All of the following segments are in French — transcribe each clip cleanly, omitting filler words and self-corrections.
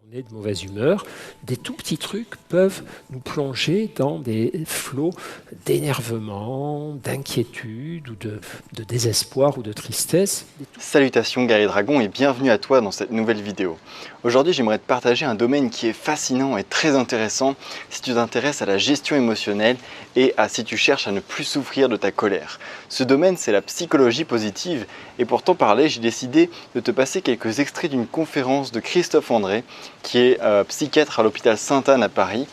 On est de mauvaise humeur, des tout petits trucs peuvent nous plonger dans des flots d'énervement, d'inquiétude ou de désespoir ou de tristesse. Salutations guerrier dragon et bienvenue à toi dans cette nouvelle vidéo. Aujourd'hui j'aimerais te partager un domaine qui est fascinant et très intéressant si tu t'intéresses à la gestion émotionnelle et si tu cherches à ne plus souffrir de ta colère. Ce domaine c'est la psychologie positive et pour t'en parler j'ai décidé de te passer quelques extraits d'une conférence de Christophe André qui est psychiatre à l'hôpital Sainte-Anne à Paris,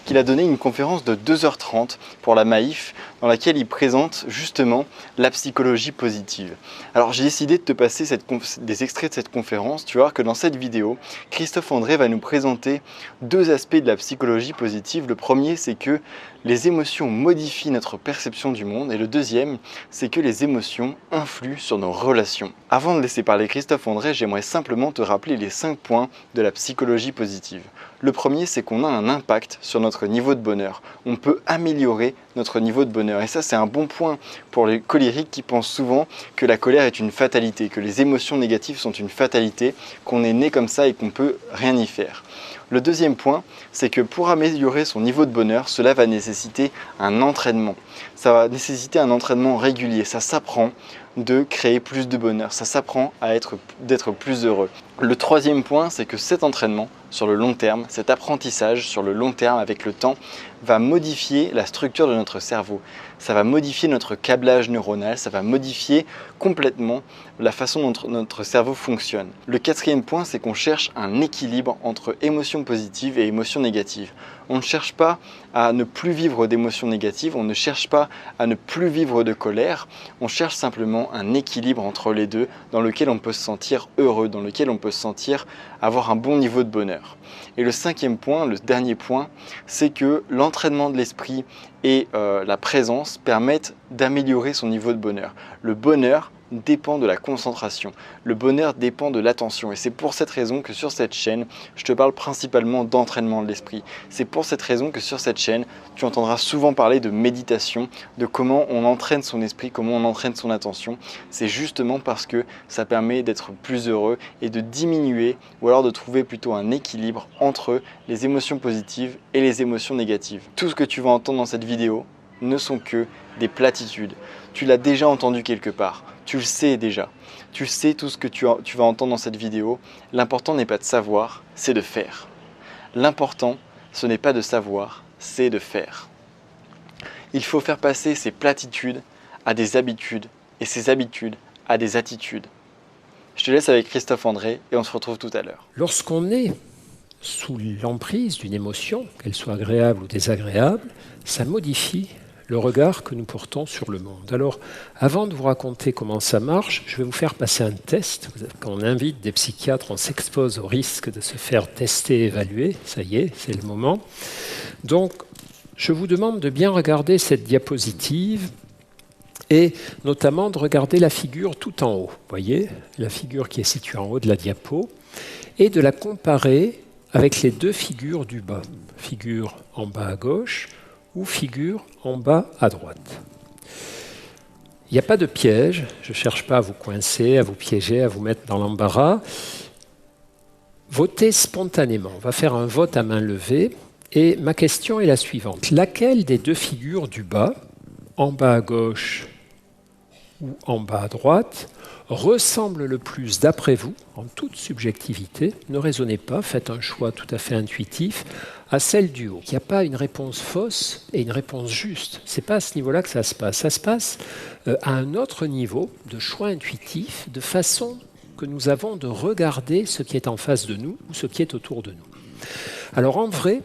qu'il a donné une conférence de 2h30 pour la Maïf dans laquelle il présente justement la psychologie positive. Alors j'ai décidé de te passer des extraits de cette conférence. Tu vas voir que dans cette vidéo, Christophe André va nous présenter deux aspects de la psychologie positive. Le premier, c'est que les émotions modifient notre perception du monde et le deuxième, c'est que les émotions influent sur nos relations. Avant de laisser parler Christophe André, j'aimerais simplement te rappeler les 5 points de la psychologie positive. Le premier, c'est qu'on a un impact sur notre niveau de bonheur. On peut améliorer notre niveau de bonheur. Et ça, c'est un bon point pour les colériques qui pensent souvent que la colère est une fatalité, que les émotions négatives sont une fatalité, qu'on est né comme ça et qu'on ne peut rien y faire. Le deuxième point, c'est que pour améliorer son niveau de bonheur, cela va nécessiter un entraînement. Ça va nécessiter un entraînement régulier. Ça s'apprend de créer plus de bonheur. Ça s'apprend d'être plus heureux. Le troisième point, c'est que cet entraînement sur le long terme, cet apprentissage sur le long terme avec le temps, va modifier la structure de notre cerveau. Ça va modifier notre câblage neuronal, ça va modifier complètement la façon dont notre cerveau fonctionne. Le quatrième point, c'est qu'on cherche un équilibre entre émotions positives et émotions négatives. On ne cherche pas à ne plus vivre d'émotions négatives, on ne cherche pas à ne plus vivre de colère, on cherche simplement un équilibre entre les deux dans lequel on peut se sentir heureux, dans lequel on peut se sentir avoir un bon niveau de bonheur. Et le cinquième point, le dernier point, c'est que l'entraînement de l'esprit et la présence permettent d'améliorer son niveau de bonheur. Le bonheur dépend de la concentration, le bonheur dépend de l'attention et c'est pour cette raison que sur cette chaîne, je te parle principalement d'entraînement de l'esprit. C'est pour cette raison que sur cette chaîne, tu entendras souvent parler de méditation, de comment on entraîne son esprit, comment on entraîne son attention. C'est justement parce que ça permet d'être plus heureux et de diminuer ou alors de trouver plutôt un équilibre entre les émotions positives et les émotions négatives. Tout ce que tu vas entendre dans cette vidéo ne sont que des platitudes. Tu l'as déjà entendu quelque part. Tu le sais déjà. Tu sais tout ce que tu vas entendre dans cette vidéo. L'important n'est pas de savoir, c'est de faire. L'important, ce n'est pas de savoir, c'est de faire. Il faut faire passer ces platitudes à des habitudes et ces habitudes à des attitudes. Je te laisse avec Christophe André et on se retrouve tout à l'heure. Lorsqu'on est sous l'emprise d'une émotion, qu'elle soit agréable ou désagréable, ça modifie le regard que nous portons sur le monde. Alors, avant de vous raconter comment ça marche, je vais vous faire passer un test. Quand on invite des psychiatres, on s'expose au risque de se faire tester et évaluer. Ça y est, c'est le moment. Donc, je vous demande de bien regarder cette diapositive et notamment de regarder la figure tout en haut. Vous voyez, la figure qui est située en haut de la diapo, et de la comparer avec les deux figures du bas. Figure en bas à gauche, ou figure en bas à droite. Il n'y a pas de piège, je ne cherche pas à vous coincer, à vous piéger, à vous mettre dans l'embarras. Votez spontanément, on va faire un vote à main levée, et ma question est la suivante. Laquelle des deux figures du bas, en bas à gauche ou en bas à droite, ressemble le plus d'après vous, en toute subjectivité, ne raisonnez pas, faites un choix tout à fait intuitif, à celle du haut. Il n'y a pas une réponse fausse et une réponse juste. Ce n'est pas à ce niveau-là que ça se passe. Ça se passe à un autre niveau de choix intuitif, de façon que nous avons de regarder ce qui est en face de nous ou ce qui est autour de nous. Alors en vrai,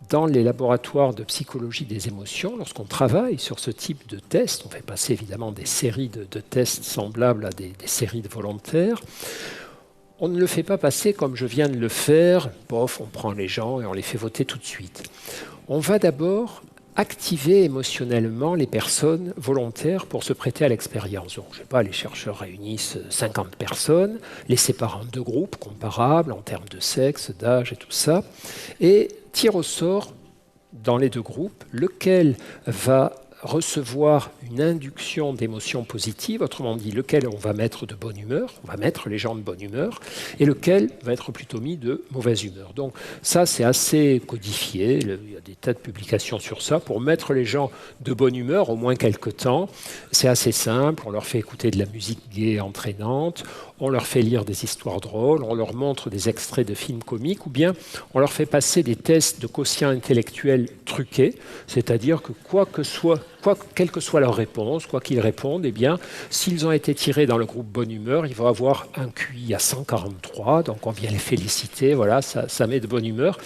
dans les laboratoires de psychologie des émotions, lorsqu'on travaille sur ce type de test, on fait passer évidemment des séries de tests semblables à des séries de volontaires, on ne le fait pas passer comme je viens de le faire, bof, on prend les gens et on les fait voter tout de suite. On va d'abord activer émotionnellement les personnes volontaires pour se prêter à l'expérience. Donc, je ne sais pas, les chercheurs réunissent 50 personnes, les séparent en deux groupes comparables en termes de sexe, d'âge et tout ça, et tirent au sort dans les deux groupes lequel va recevoir une induction d'émotions positives, autrement dit, lequel on va mettre de bonne humeur, on va mettre les gens de bonne humeur, et lequel va être plutôt mis de mauvaise humeur. Donc ça, c'est assez codifié, il y a des tas de publications sur ça, pour mettre les gens de bonne humeur au moins quelque temps. C'est assez simple, on leur fait écouter de la musique gaie et entraînante, on leur fait lire des histoires drôles, on leur montre des extraits de films comiques, ou bien on leur fait passer des tests de quotient intellectuel truqués, c'est-à-dire que quelle que soit leur réponse, quoi qu'ils répondent, eh bien, s'ils ont été tirés dans le groupe bonne humeur, ils vont avoir un QI à 143, donc on vient les féliciter, voilà, ça met de bonne humeur.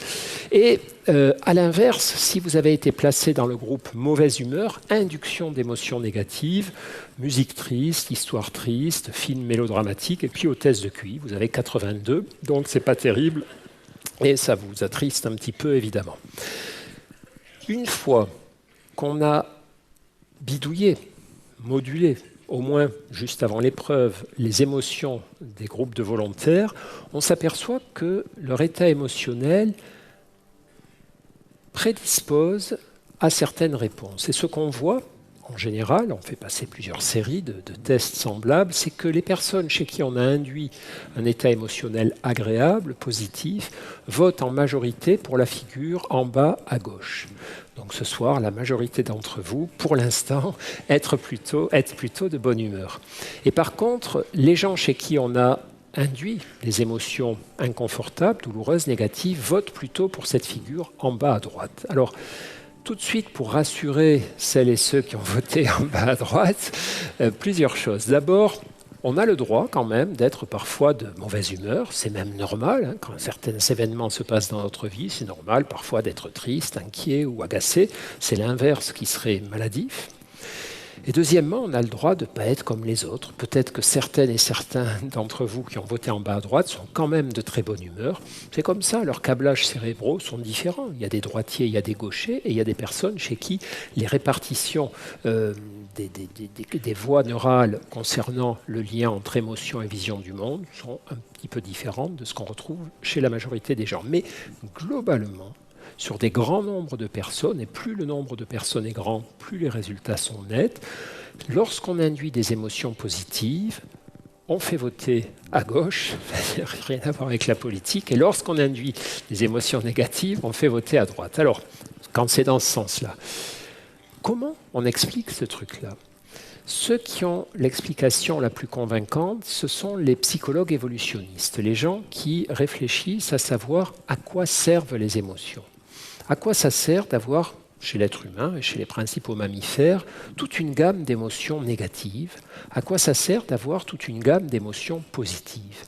Et à l'inverse, si vous avez été placé dans le groupe mauvaise humeur, induction d'émotions négatives, musique triste, histoire triste, film mélodramatique, et puis au test de QI, vous avez 82, donc c'est pas terrible, et ça vous attriste un petit peu évidemment. Une fois qu'on a bidouillé, modulé, au moins juste avant l'épreuve, les émotions des groupes de volontaires, on s'aperçoit que leur état émotionnel prédispose à certaines réponses. Et ce qu'on voit, en général, on fait passer plusieurs séries de tests semblables, c'est que les personnes chez qui on a induit un état émotionnel agréable, positif, votent en majorité pour la figure en bas à gauche. Donc ce soir, la majorité d'entre vous, pour l'instant, être plutôt de bonne humeur. Et par contre, les gens chez qui on a induit des émotions inconfortables, douloureuses, négatives, votent plutôt pour cette figure en bas à droite. Alors, tout de suite, pour rassurer celles et ceux qui ont voté en bas à droite, plusieurs choses. D'abord, on a le droit quand même d'être parfois de mauvaise humeur, c'est même normal, hein, quand certains événements se passent dans notre vie, c'est normal parfois d'être triste, inquiet ou agacé, c'est l'inverse qui serait maladif. Et deuxièmement, on a le droit de ne pas être comme les autres. Peut-être que certaines et certains d'entre vous qui ont voté en bas à droite sont quand même de très bonne humeur. C'est comme ça, leurs câblages cérébraux sont différents. Il y a des droitiers, il y a des gauchers, et il y a des personnes chez qui les répartitions des voies neurales concernant le lien entre émotion et vision du monde sont un petit peu différentes de ce qu'on retrouve chez la majorité des gens. Mais globalement, sur des grands nombres de personnes, et plus le nombre de personnes est grand, plus les résultats sont nets. Lorsqu'on induit des émotions positives, on fait voter à gauche, rien à voir avec la politique, et lorsqu'on induit des émotions négatives, on fait voter à droite. Alors, quand c'est dans ce sens-là, comment on explique ce truc-là ? Ceux qui ont l'explication la plus convaincante, ce sont les psychologues évolutionnistes, les gens qui réfléchissent à savoir à quoi servent les émotions. À quoi ça sert d'avoir, chez l'être humain et chez les principaux mammifères, toute une gamme d'émotions négatives? À quoi ça sert d'avoir toute une gamme d'émotions positives?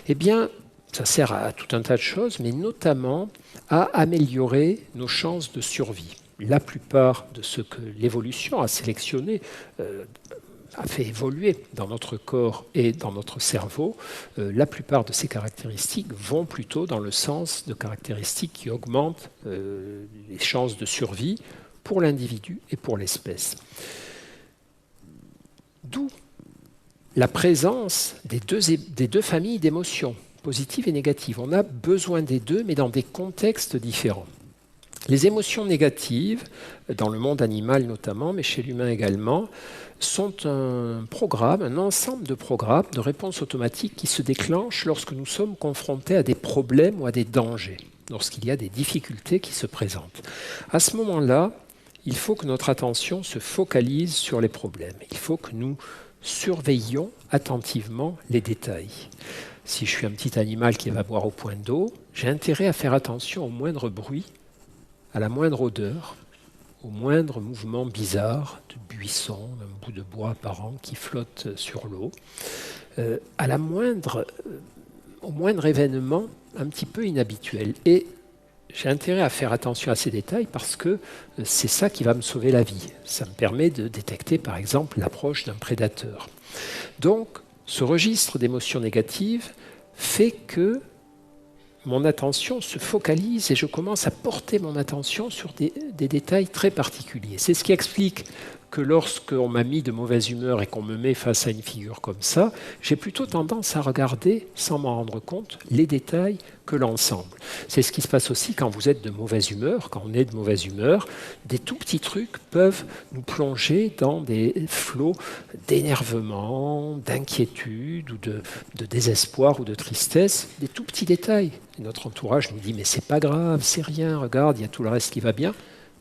Eh bien, ça sert à tout un tas de choses, mais notamment à améliorer nos chances de survie. La plupart de ce que l'évolution a sélectionné a fait évoluer dans notre corps et dans notre cerveau, la plupart de ces caractéristiques vont plutôt dans le sens de caractéristiques qui augmentent les chances de survie pour l'individu et pour l'espèce. D'où la présence des deux familles d'émotions, positives et négatives. On a besoin des deux, mais dans des contextes différents. Les émotions négatives, dans le monde animal notamment, mais chez l'humain également, sont un ensemble de programmes de réponse automatique qui se déclenchent lorsque nous sommes confrontés à des problèmes ou à des dangers, lorsqu'il y a des difficultés qui se présentent. À ce moment-là, il faut que notre attention se focalise sur les problèmes. Il faut que nous surveillions attentivement les détails. Si je suis un petit animal qui va boire au point d'eau, j'ai intérêt à faire attention au moindre bruit, à la moindre odeur, au moindre mouvement bizarre de buisson, un bout de bois apparent qui flotte sur l'eau, au moindre événement un petit peu inhabituel. Et j'ai intérêt à faire attention à ces détails parce que c'est ça qui va me sauver la vie. Ça me permet de détecter, par exemple, l'approche d'un prédateur. Donc, ce registre d'émotions négatives fait que mon attention se focalise et je commence à porter mon attention sur des détails très particuliers. C'est ce qui explique que lorsqu'on m'a mis de mauvaise humeur et qu'on me met face à une figure comme ça, j'ai plutôt tendance à regarder, sans m'en rendre compte, les détails que l'ensemble. C'est ce qui se passe aussi quand vous êtes de mauvaise humeur, quand on est de mauvaise humeur. Des tout petits trucs peuvent nous plonger dans des flots d'énervement, d'inquiétude ou de désespoir ou de tristesse, des tout petits détails. Et notre entourage nous dit « mais c'est pas grave, c'est rien, regarde, il y a tout le reste qui va bien ».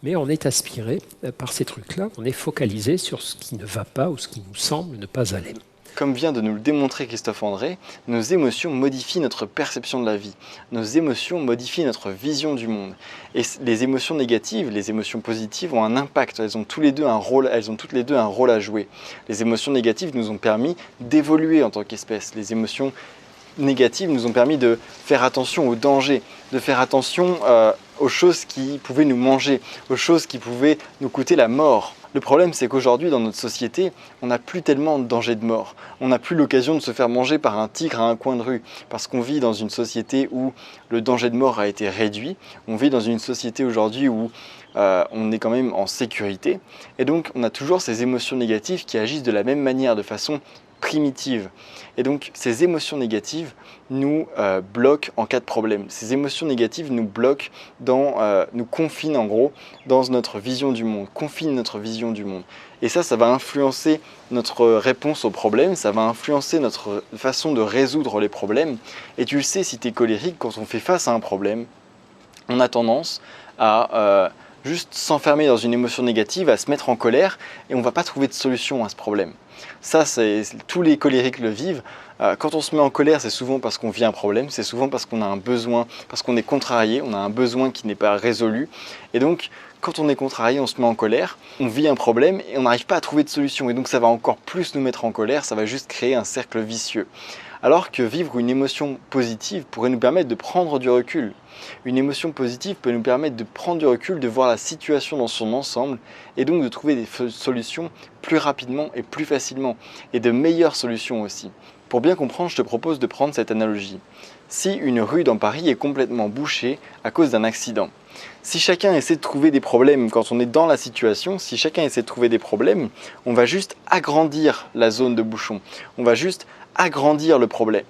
Mais on est aspiré par ces trucs-là, on est focalisé sur ce qui ne va pas ou ce qui nous semble ne pas aller. Comme vient de nous le démontrer Christophe André, nos émotions modifient notre perception de la vie. Nos émotions modifient notre vision du monde. Et les émotions négatives, les émotions positives ont un impact. Elles ont toutes les deux un rôle à jouer. Les émotions négatives nous ont permis d'évoluer en tant qu'espèce. Les émotions négatives nous ont permis de faire attention aux dangers, de faire attention aux choses qui pouvaient nous manger, aux choses qui pouvaient nous coûter la mort. Le problème, c'est qu'aujourd'hui, dans notre société, on n'a plus tellement de danger de mort. On n'a plus l'occasion de se faire manger par un tigre à un coin de rue, parce qu'on vit dans une société où le danger de mort a été réduit. On vit dans une société aujourd'hui où on est quand même en sécurité. Et donc, on a toujours ces émotions négatives qui agissent de la même manière, de façon primitive. Et donc, ces émotions négatives nous bloquent en cas de problème. Ces émotions négatives nous bloquent, nous confinent en gros dans notre vision du monde, confinent notre vision du monde. Et ça va influencer notre réponse aux problèmes, ça va influencer notre façon de résoudre les problèmes. Et tu le sais, si tu es colérique, quand on fait face à un problème, on a tendance à juste s'enfermer dans une émotion négative, à se mettre en colère, et on ne va pas trouver de solution à ce problème. Ça, tous les colériques le vivent. Quand on se met en colère, c'est souvent parce qu'on vit un problème, c'est souvent parce qu'on a un besoin, parce qu'on est contrarié, on a un besoin qui n'est pas résolu. Et donc, quand on est contrarié, on se met en colère, on vit un problème et on n'arrive pas à trouver de solution. Et donc, ça va encore plus nous mettre en colère, ça va juste créer un cercle vicieux. Alors que vivre une émotion positive pourrait nous permettre de prendre du recul. Une émotion positive peut nous permettre de prendre du recul, de voir la situation dans son ensemble et donc de trouver des solutions plus rapidement et plus facilement et de meilleures solutions aussi. Pour bien comprendre, je te propose de prendre cette analogie. Si une rue dans Paris est complètement bouchée à cause d'un accident, si chacun essaie de trouver des problèmes quand on est dans la situation, si chacun essaie de trouver des problèmes, on va juste agrandir la zone de bouchon, on va juste agrandir le problème.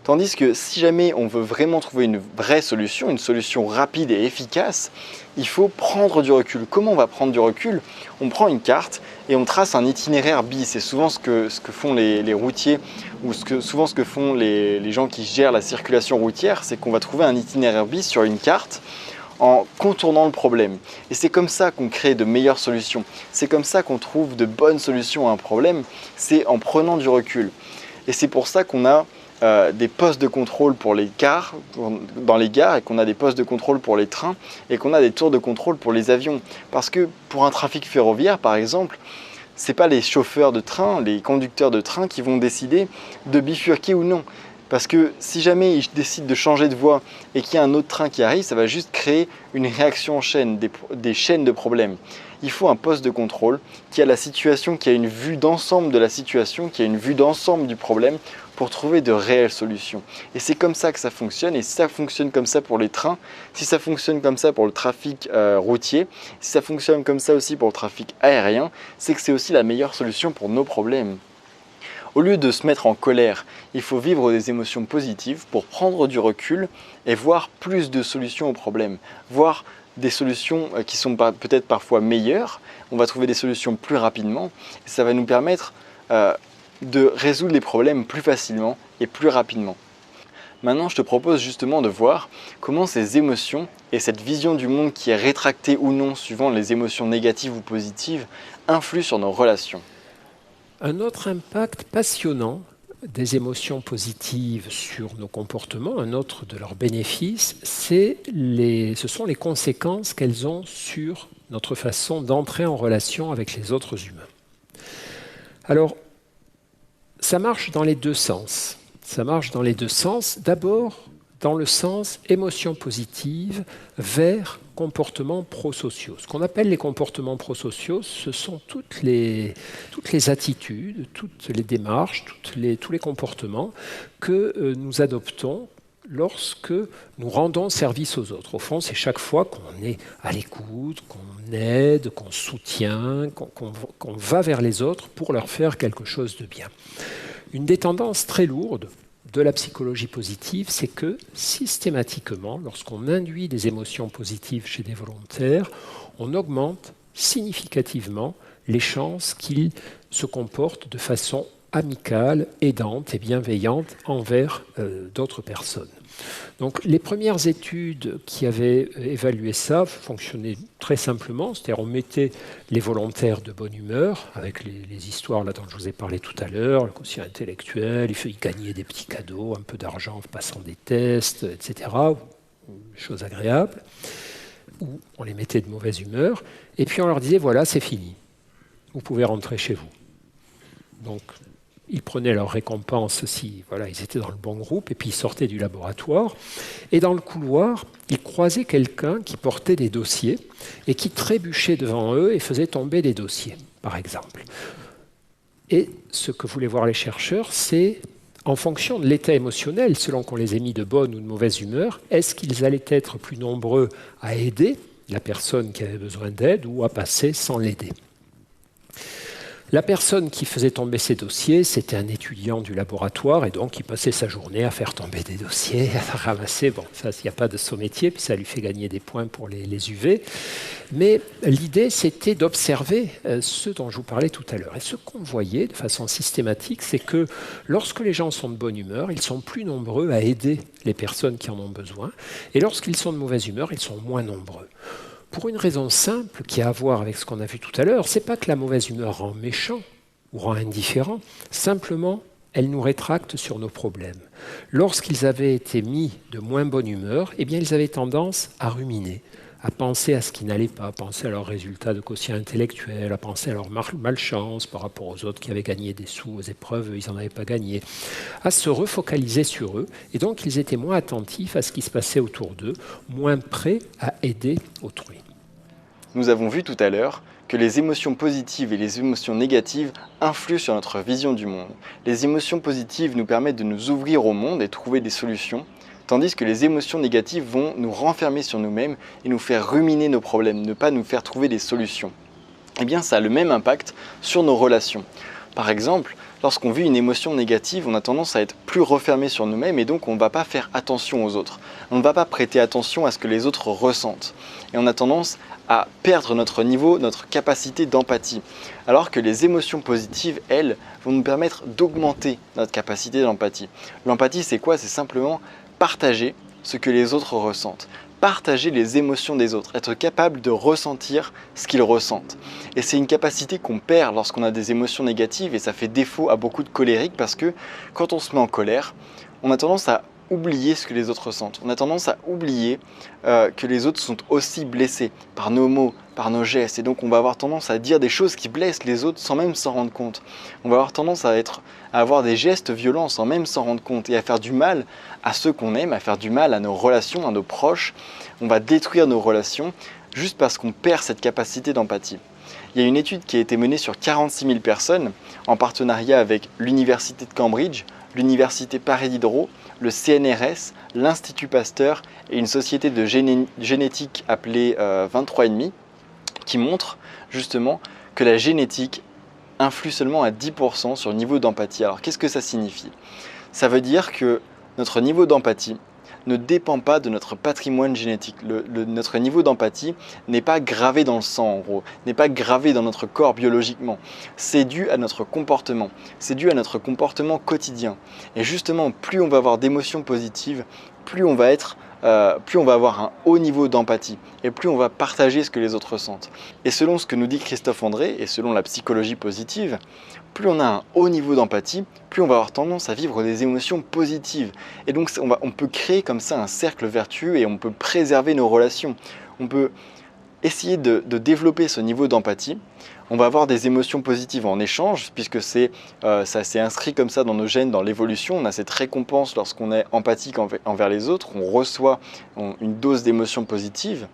Tandis que si jamais on veut vraiment trouver une vraie solution, une solution rapide et efficace, il faut prendre du recul. Comment on va prendre du recul? On prend une carte et on trace un itinéraire bis. C'est souvent ce que font les routiers ou souvent ce que font les gens qui gèrent la circulation routière, c'est qu'on va trouver un itinéraire bis sur une carte en contournant le problème. Et c'est comme ça qu'on crée de meilleures solutions. C'est comme ça qu'on trouve de bonnes solutions à un problème, c'est en prenant du recul. Et c'est pour ça qu'on a des postes de contrôle pour les cars, dans les gares, et qu'on a des postes de contrôle pour les trains, et qu'on a des tours de contrôle pour les avions. Parce que pour un trafic ferroviaire, par exemple, ce n'est pas les chauffeurs de train, les conducteurs de train qui vont décider de bifurquer ou non. Parce que si jamais ils décident de changer de voie et qu'il y a un autre train qui arrive, ça va juste créer une réaction en chaîne, des chaînes de problèmes. Il faut un poste de contrôle qui a la situation, qui a une vue d'ensemble de la situation, qui a une vue d'ensemble du problème pour trouver de réelles solutions. Et c'est comme ça que ça fonctionne, et si ça fonctionne comme ça pour les trains, si ça fonctionne comme ça pour le trafic routier, si ça fonctionne comme ça aussi pour le trafic aérien, c'est que c'est aussi la meilleure solution pour nos problèmes. Au lieu de se mettre en colère, il faut vivre des émotions positives pour prendre du recul et voir plus de solutions aux problèmes, voir des solutions qui sont peut-être parfois meilleures, on va trouver des solutions plus rapidement, et ça va nous permettre de résoudre les problèmes plus facilement et plus rapidement. Maintenant, je te propose justement de voir comment ces émotions et cette vision du monde qui est rétractée ou non suivant les émotions négatives ou positives influent sur nos relations. Un autre impact passionnant des émotions positives sur nos comportements, un autre de leurs bénéfices, ce sont les conséquences qu'elles ont sur notre façon d'entrer en relation avec les autres humains. Alors, ça marche dans les deux sens. Ça marche dans les deux sens. D'abord, dans le sens émotion positive vers comportements prosociaux. Ce qu'on appelle les comportements prosociaux, ce sont toutes les attitudes, toutes les démarches, tous les comportements que nous adoptons lorsque nous rendons service aux autres. Au fond, c'est chaque fois qu'on est à l'écoute, qu'on aide, qu'on soutient, qu'on va vers les autres pour leur faire quelque chose de bien. Une des tendances très lourdes de la psychologie positive, c'est que systématiquement, lorsqu'on induit des émotions positives chez des volontaires, on augmente significativement les chances qu'ils se comportent de façon amicale, aidante et bienveillante envers d'autres personnes. Donc, les premières études qui avaient évalué ça fonctionnaient très simplement, c'est-à-dire on mettait les volontaires de bonne humeur, avec les histoires là dont je vous ai parlé tout à l'heure, le quotient intellectuel, ils gagnaient des petits cadeaux, un peu d'argent en passant des tests, etc., choses agréables, ou on les mettait de mauvaise humeur, et puis on leur disait, voilà, c'est fini, vous pouvez rentrer chez vous. Donc, ils prenaient leur récompense si voilà, ils étaient dans le bon groupe, et puis ils sortaient du laboratoire. Et dans le couloir, ils croisaient quelqu'un qui portait des dossiers et qui trébuchait devant eux et faisait tomber des dossiers, par exemple. Et ce que voulaient voir les chercheurs, c'est, en fonction de l'état émotionnel, selon qu'on les ait mis de bonne ou de mauvaise humeur, est-ce qu'ils allaient être plus nombreux à aider la personne qui avait besoin d'aide ou à passer sans l'aider. La personne qui faisait tomber ces dossiers, c'était un étudiant du laboratoire, et donc il passait sa journée à faire tomber des dossiers, à ramasser. Bon, ça, il n'y a pas de saut métier, puis ça lui fait gagner des points pour les UV. Mais l'idée, c'était d'observer ce dont je vous parlais tout à l'heure. Et ce qu'on voyait de façon systématique, c'est que lorsque les gens sont de bonne humeur, ils sont plus nombreux à aider les personnes qui en ont besoin, et lorsqu'ils sont de mauvaise humeur, ils sont moins nombreux. Pour une raison simple qui a à voir avec ce qu'on a vu tout à l'heure, c'est pas que la mauvaise humeur rend méchant ou rend indifférent, simplement elle nous rétracte sur nos problèmes. Lorsqu'ils avaient été mis de moins bonne humeur, eh bien ils avaient tendance à ruminer, à penser à ce qui n'allait pas, à penser à leurs résultats de quotient intellectuel, à penser à leur malchance par rapport aux autres qui avaient gagné des sous aux épreuves, ils n'en avaient pas gagné, à se refocaliser sur eux, et donc ils étaient moins attentifs à ce qui se passait autour d'eux, moins prêts à aider autrui. Nous avons vu tout à l'heure que les émotions positives et les émotions négatives influent sur notre vision du monde. Les émotions positives nous permettent de nous ouvrir au monde et trouver des solutions, tandis que les émotions négatives vont nous renfermer sur nous-mêmes et nous faire ruminer nos problèmes, ne pas nous faire trouver des solutions. Eh bien, ça a le même impact sur nos relations. Par exemple, lorsqu'on vit une émotion négative, on a tendance à être plus refermé sur nous-mêmes et donc on ne va pas faire attention aux autres. On ne va pas prêter attention à ce que les autres ressentent. Et on a tendance à perdre notre niveau, notre capacité d'empathie. Alors que les émotions positives, elles, vont nous permettre d'augmenter notre capacité d'empathie. L'empathie, c'est quoi? C'est simplement partager ce que les autres ressentent. Partager les émotions des autres, être capable de ressentir ce qu'ils ressentent. Et c'est une capacité qu'on perd lorsqu'on a des émotions négatives et ça fait défaut à beaucoup de colériques parce que quand on se met en colère, on a tendance à oublier ce que les autres ressentent. On a tendance à oublier que les autres sont aussi blessés par nos mots, par nos gestes. Et donc on va avoir tendance à dire des choses qui blessent les autres sans même s'en rendre compte. On va avoir tendance à avoir des gestes violents sans même s'en rendre compte et à faire du mal à ceux qu'on aime, à faire du mal à nos relations, à nos proches. On va détruire nos relations juste parce qu'on perd cette capacité d'empathie. Il y a une étude qui a été menée sur 46 000 personnes en partenariat avec l'Université de Cambridge, l'Université Paris Diderot, le CNRS, l'Institut Pasteur et une société de génétique appelée 23,5 qui montre justement que la génétique influe seulement à 10% sur le niveau d'empathie. Alors qu'est-ce que ça signifie? Ça veut dire que notre niveau d'empathie ne dépend pas de notre patrimoine génétique. Notre niveau d'empathie n'est pas gravé dans le sang en gros, n'est pas gravé dans notre corps biologiquement. C'est dû à notre comportement, c'est dû à notre comportement quotidien. Et justement, plus on va avoir d'émotions positives, plus on va avoir un haut niveau d'empathie et plus on va partager ce que les autres ressentent. Et selon ce que nous dit Christophe André et selon la psychologie positive, plus on a un haut niveau d'empathie, plus on va avoir tendance à vivre des émotions positives. Et donc on peut créer comme ça un cercle vertueux et on peut préserver nos relations. On peut essayer de développer ce niveau d'empathie. On va avoir des émotions positives en échange, puisque ça s'est inscrit comme ça dans nos gènes, dans l'évolution. On a cette récompense lorsqu'on est empathique envers les autres, on reçoit une dose d'émotions positives.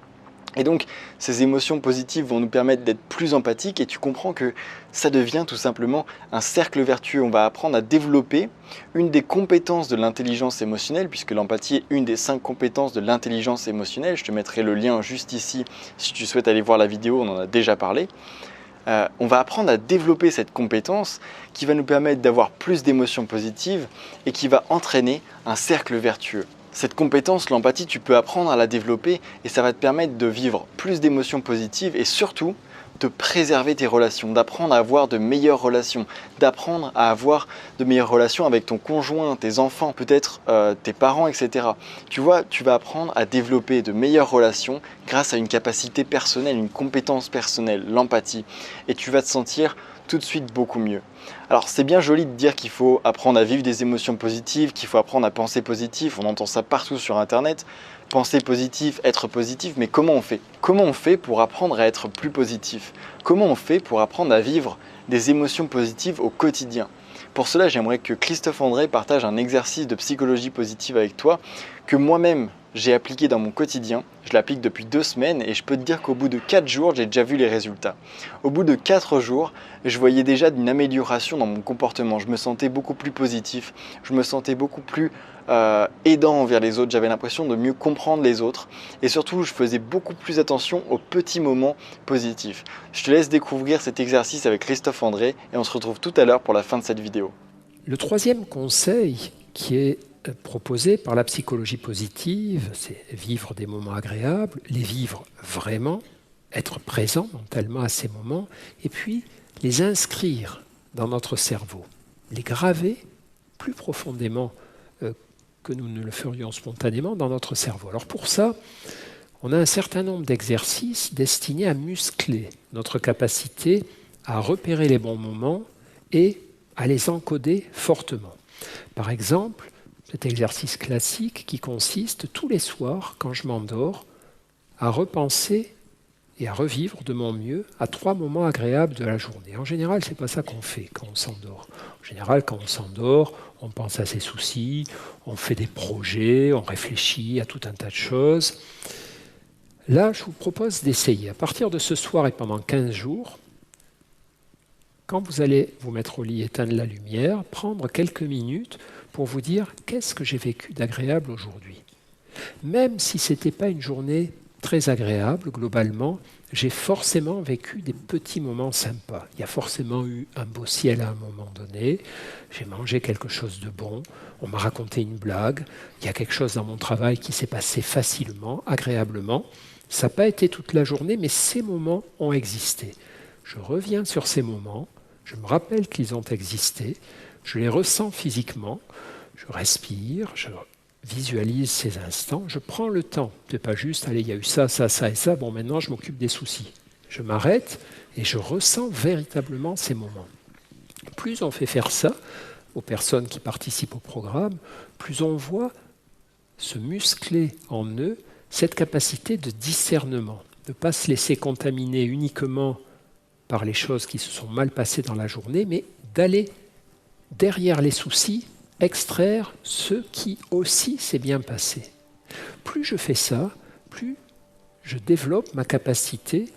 Et donc, ces émotions positives vont nous permettre d'être plus empathiques et tu comprends que ça devient tout simplement un cercle vertueux. On va apprendre à développer une des compétences de l'intelligence émotionnelle, puisque l'empathie est une des 5 compétences de l'intelligence émotionnelle. Je te mettrai le lien juste ici si tu souhaites aller voir la vidéo, on en a déjà parlé. On va apprendre à développer cette compétence qui va nous permettre d'avoir plus d'émotions positives et qui va entraîner un cercle vertueux. Cette compétence, l'empathie, tu peux apprendre à la développer et ça va te permettre de vivre plus d'émotions positives et surtout de préserver tes relations, d'apprendre à avoir de meilleures relations, d'apprendre à avoir de meilleures relations avec ton conjoint, tes enfants, peut-être tes parents, etc. Tu vois, tu vas apprendre à développer de meilleures relations grâce à une capacité personnelle, une compétence personnelle, l'empathie. Et tu vas te sentir tout de suite beaucoup mieux. Alors c'est bien joli de dire qu'il faut apprendre à vivre des émotions positives, qu'il faut apprendre à penser positif, on entend ça partout sur internet, penser positif, être positif, mais comment on fait? Comment on fait pour apprendre à être plus positif? Comment on fait pour apprendre à vivre des émotions positives au quotidien? Pour cela, j'aimerais que Christophe André partage un exercice de psychologie positive avec toi que moi-même j'ai appliqué dans mon quotidien. Je l'applique depuis 2 semaines et je peux te dire qu'au bout de 4 jours, j'ai déjà vu les résultats. Au bout de 4 jours, je voyais déjà une amélioration dans mon comportement. Je me sentais beaucoup plus positif, je me sentais beaucoup plus aidant envers les autres. J'avais l'impression de mieux comprendre les autres et surtout, je faisais beaucoup plus attention aux petits moments positifs. Je te laisse découvrir cet exercice avec Christophe André et on se retrouve tout à l'heure pour la fin de cette vidéo. Le troisième conseil qui est proposé par la psychologie positive, c'est vivre des moments agréables, les vivre vraiment, être présent mentalement à ces moments, et puis les inscrire dans notre cerveau, les graver plus profondément que nous ne le ferions spontanément dans notre cerveau. Alors pour ça, on a un certain nombre d'exercices destinés à muscler notre capacité à repérer les bons moments et à les encoder fortement. Par exemple, cet exercice classique qui consiste tous les soirs, quand je m'endors, à repenser et à revivre de mon mieux à 3 moments agréables de la journée. En général, ce n'est pas ça qu'on fait quand on s'endort. En général, quand on s'endort, on pense à ses soucis, on fait des projets, on réfléchit à tout un tas de choses. Là, je vous propose d'essayer, à partir de ce soir et pendant 15 jours, quand vous allez vous mettre au lit, éteindre la lumière, prendre quelques minutes pour vous dire qu'est-ce que j'ai vécu d'agréable aujourd'hui. Même si ce n'était pas une journée très agréable, globalement, j'ai forcément vécu des petits moments sympas. Il y a forcément eu un beau ciel à un moment donné, j'ai mangé quelque chose de bon, on m'a raconté une blague, il y a quelque chose dans mon travail qui s'est passé facilement, agréablement. Ça n'a pas été toute la journée, mais ces moments ont existé. Je reviens sur ces moments, je me rappelle qu'ils ont existé, je les ressens physiquement, je respire, je visualise ces instants, je prends le temps de pas juste, allez, il y a eu ça, ça, ça et ça, bon maintenant je m'occupe des soucis. Je m'arrête et je ressens véritablement ces moments. Plus on fait faire ça aux personnes qui participent au programme, plus on voit se muscler en eux cette capacité de discernement, de ne pas se laisser contaminer uniquement par les choses qui se sont mal passées dans la journée, mais d'aller derrière les soucis, extraire ce qui aussi s'est bien passé. Plus je fais ça, plus je développe ma capacité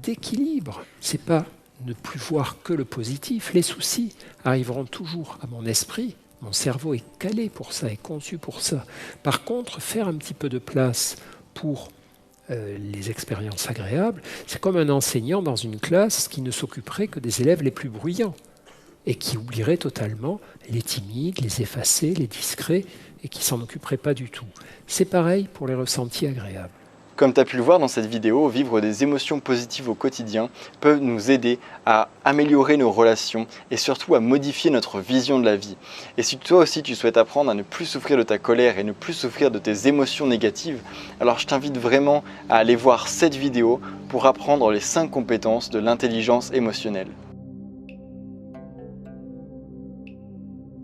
d'équilibre. Ce n'est pas ne plus voir que le positif. Les soucis arriveront toujours à mon esprit. Mon cerveau est calé pour ça, est conçu pour ça. Par contre, faire un petit peu de place pour les expériences agréables, c'est comme un enseignant dans une classe qui ne s'occuperait que des élèves les plus bruyants et qui oublierait totalement les timides, les effacés, les discrets et qui ne s'en occuperait pas du tout. C'est pareil pour les ressentis agréables. Comme tu as pu le voir dans cette vidéo, vivre des émotions positives au quotidien peut nous aider à améliorer nos relations et surtout à modifier notre vision de la vie. Et si toi aussi tu souhaites apprendre à ne plus souffrir de ta colère et ne plus souffrir de tes émotions négatives, alors je t'invite vraiment à aller voir cette vidéo pour apprendre les 5 compétences de l'intelligence émotionnelle.